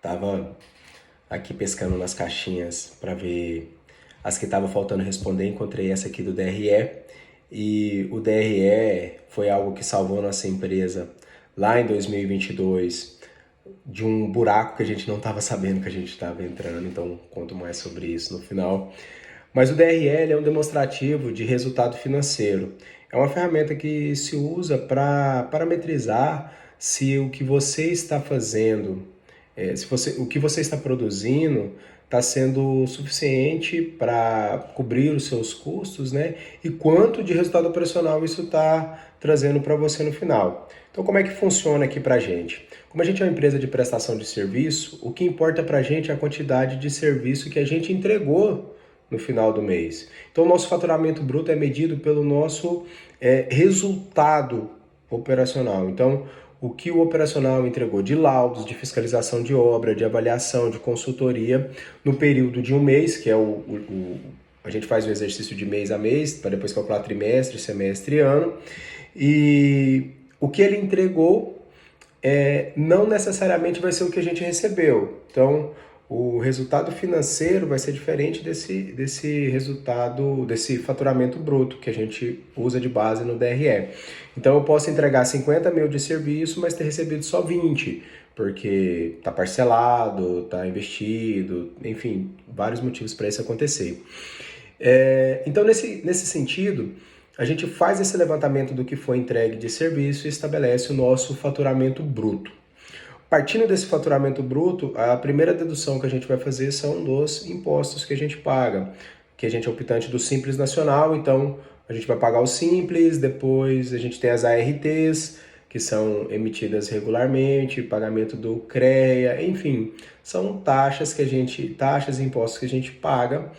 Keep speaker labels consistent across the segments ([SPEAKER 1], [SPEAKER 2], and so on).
[SPEAKER 1] Tava aqui pescando nas caixinhas para ver as que estavam faltando responder. Encontrei essa aqui do DRE e o DRE foi algo que salvou nossa empresa lá em 2022 de um buraco que a gente não estava sabendo que a gente estava entrando. Então conto mais sobre isso no final. Mas o DRE é um demonstrativo de resultado financeiro. É uma ferramenta que se usa para parametrizar se o que você está fazendo, o que você está produzindo está sendo suficiente para cobrir os seus custos, né? E quanto de resultado operacional isso está trazendo para você no final. Então, como é que funciona aqui para a gente? Como a gente é uma empresa de prestação de serviço, o que importa para a gente é a quantidade de serviço que a gente entregou no final do mês. Então, o nosso faturamento bruto é medido pelo nosso resultado operacional. Então, o que o operacional entregou de laudos, de fiscalização de obra, de avaliação, de consultoria no período de um mês, que é a gente faz o exercício de mês a mês, para depois calcular trimestre, semestre e ano. E o que ele entregou não necessariamente vai ser o que a gente recebeu. Então, o resultado financeiro vai ser diferente desse resultado, desse faturamento bruto que a gente usa de base no DRE. Então, eu posso entregar 50 mil de serviço, mas ter recebido só 20, porque está parcelado, está investido, enfim, vários motivos para isso acontecer. Então, nesse sentido, a gente faz esse levantamento do que foi entregue de serviço e estabelece o nosso faturamento bruto. Partindo desse faturamento bruto, a primeira dedução que a gente vai fazer são dos impostos que a gente paga, que a gente é optante do Simples Nacional, então a gente vai pagar o Simples, depois a gente tem as ARTs, que são emitidas regularmente, pagamento do CREA, enfim, são taxas e impostos que a gente paga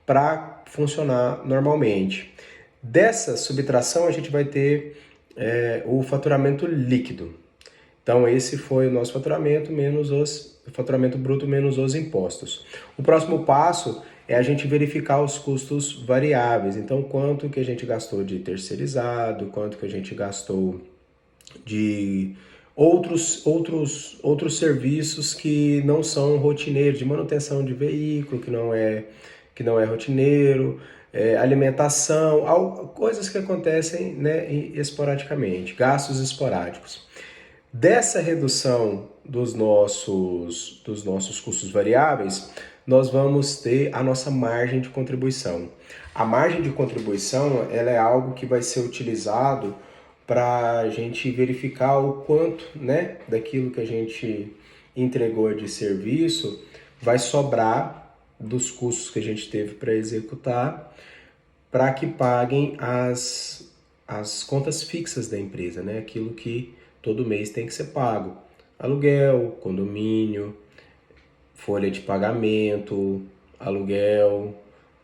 [SPEAKER 1] para funcionar normalmente. Dessa subtração a gente vai ter o faturamento líquido. Então esse foi o nosso faturamento faturamento bruto menos os impostos. O próximo passo é a gente verificar os custos variáveis. Então quanto que a gente gastou de terceirizado, quanto que a gente gastou de outros serviços que não são rotineiros, de manutenção de veículo, que não é rotineiro, alimentação, coisas que acontecem, né, esporadicamente, gastos esporádicos. Dessa redução dos nossos custos variáveis, nós vamos ter a nossa margem de contribuição. A margem de contribuição ela é algo que vai ser utilizado para a gente verificar o quanto, né, daquilo que a gente entregou de serviço vai sobrar dos custos que a gente teve para executar, para que paguem as contas fixas da empresa, né? Aquilo que todo mês tem que ser pago. Aluguel, condomínio, folha de pagamento, aluguel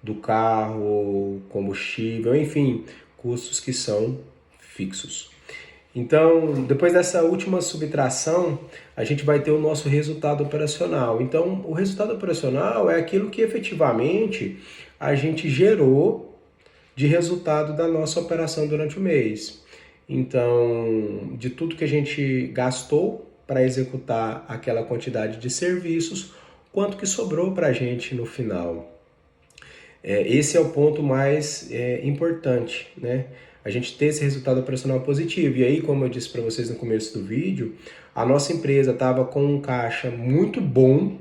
[SPEAKER 1] do carro, combustível, enfim, custos que são fixos. Então, depois dessa última subtração, a gente vai ter o nosso resultado operacional. Então, o resultado operacional é aquilo que efetivamente a gente gerou de resultado da nossa operação durante o mês. Então, de tudo que a gente gastou para executar aquela quantidade de serviços, quanto que sobrou para a gente no final. Esse é o ponto mais importante, né? A gente ter esse resultado operacional positivo. E aí, como eu disse para vocês no começo do vídeo, a nossa empresa estava com um caixa muito bom,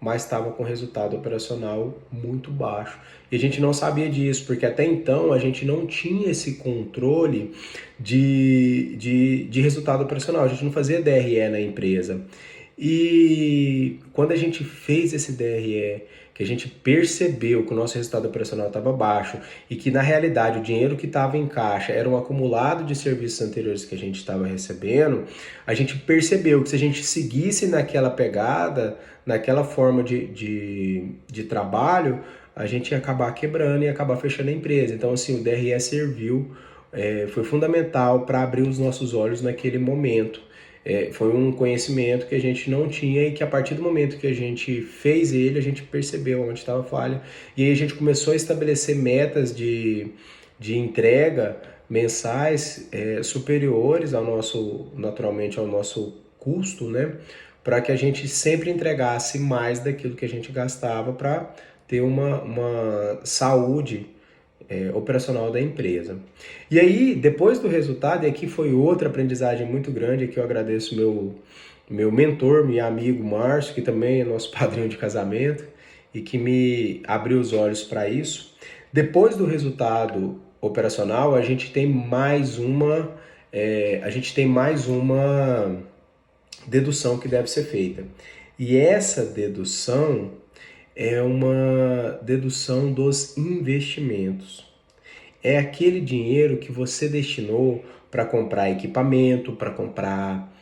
[SPEAKER 1] mas estava com resultado operacional muito baixo. E a gente não sabia disso, porque até então a gente não tinha esse controle de resultado operacional, a gente não fazia DRE na empresa. E quando a gente fez esse DRE, que a gente percebeu que o nosso resultado operacional estava baixo e que na realidade o dinheiro que estava em caixa era um acumulado de serviços anteriores que a gente estava recebendo, a gente percebeu que se a gente seguisse naquela pegada, naquela forma de trabalho, a gente ia acabar quebrando e acabar fechando a empresa. Então assim, o DRE serviu, foi fundamental para abrir os nossos olhos naquele momento. Foi um conhecimento que a gente não tinha e que a partir do momento que a gente fez ele, a gente percebeu onde estava a falha. E aí a gente começou a estabelecer metas de entrega mensais superiores naturalmente ao nosso custo, né? para que a gente sempre entregasse mais daquilo que a gente gastava para ter uma saúde operacional da empresa. E aí, depois do resultado, e aqui foi outra aprendizagem muito grande, que eu agradeço meu mentor, meu amigo Márcio, que também é nosso padrinho de casamento, e que me abriu os olhos para isso. Depois do resultado operacional, a gente tem mais uma dedução que deve ser feita. E essa dedução é uma dedução dos investimentos. É aquele dinheiro que você destinou para comprar equipamento, para comprar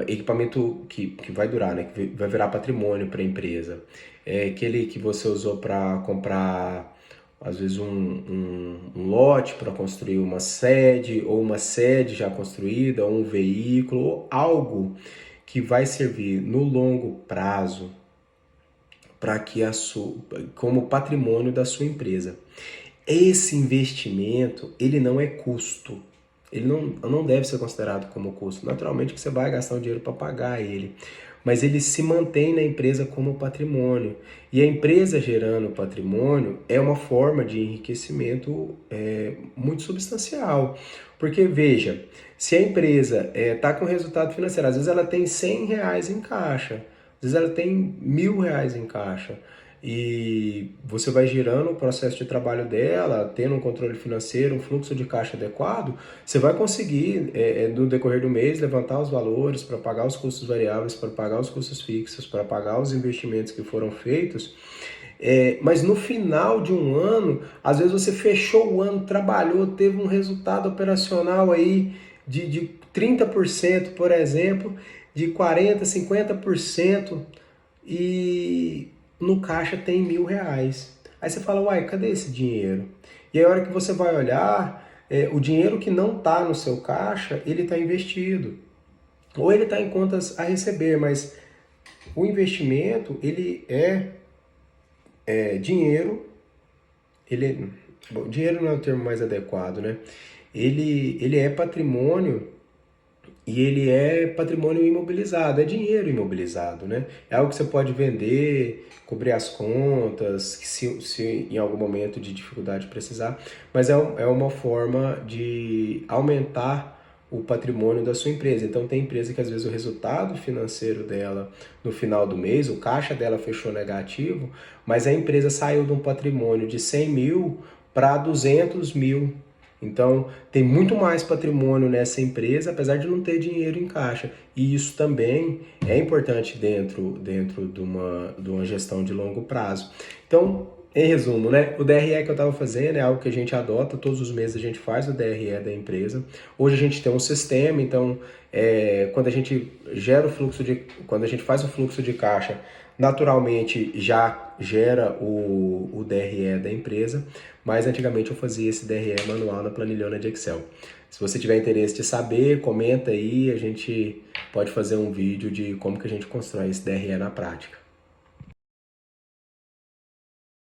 [SPEAKER 1] equipamento que vai durar, né? Que vai virar patrimônio para a empresa. É aquele que você usou para comprar, às vezes, um lote para construir uma sede, ou uma sede já construída, ou um veículo, ou algo que vai servir no longo prazo para que como patrimônio da sua empresa. Esse investimento, ele não é custo. Ele não deve ser considerado como custo. Naturalmente que você vai gastar o dinheiro para pagar ele, mas ele se mantém na empresa como patrimônio. E a empresa gerando patrimônio é uma forma de enriquecimento muito substancial. Porque, veja, se a empresa está com resultado financeiro, às vezes ela tem R$100 em caixa, às vezes ela tem R$1.000 em caixa, e você vai girando o processo de trabalho dela, tendo um controle financeiro, um fluxo de caixa adequado, você vai conseguir, no decorrer do mês, levantar os valores para pagar os custos variáveis, para pagar os custos fixos, para pagar os investimentos que foram feitos. Mas no final de um ano, às vezes você fechou o ano, trabalhou, teve um resultado operacional aí de 30%, por exemplo, de 40%, 50%, e no caixa tem R$1.000. Aí você fala, uai, cadê esse dinheiro? E aí a hora que você vai olhar, o dinheiro que não está no seu caixa, ele está investido. Ou ele está em contas a receber, mas o investimento, ele dinheiro, dinheiro não é o termo mais adequado, né? Ele é patrimônio. E ele é patrimônio imobilizado, é dinheiro imobilizado, né? É algo que você pode vender, cobrir as contas, se em algum momento de dificuldade precisar, mas é uma forma de aumentar o patrimônio da sua empresa. Então tem empresa que às vezes o resultado financeiro dela no final do mês, o caixa dela fechou negativo, mas a empresa saiu de um patrimônio de 100 mil para 200 mil. Então, tem muito mais patrimônio nessa empresa, apesar de não ter dinheiro em caixa. E isso também é importante dentro de uma gestão de longo prazo. Então, em resumo, né? O DRE que eu estava fazendo é algo que a gente adota, todos os meses a gente faz o DRE da empresa. Hoje a gente tem um sistema, então, quando a gente quando a gente faz o fluxo de caixa, naturalmente já gera o DRE da empresa, mas antigamente eu fazia esse DRE manual na planilhona de Excel. Se você tiver interesse de saber, comenta aí, a gente pode fazer um vídeo de como que a gente constrói esse DRE na prática.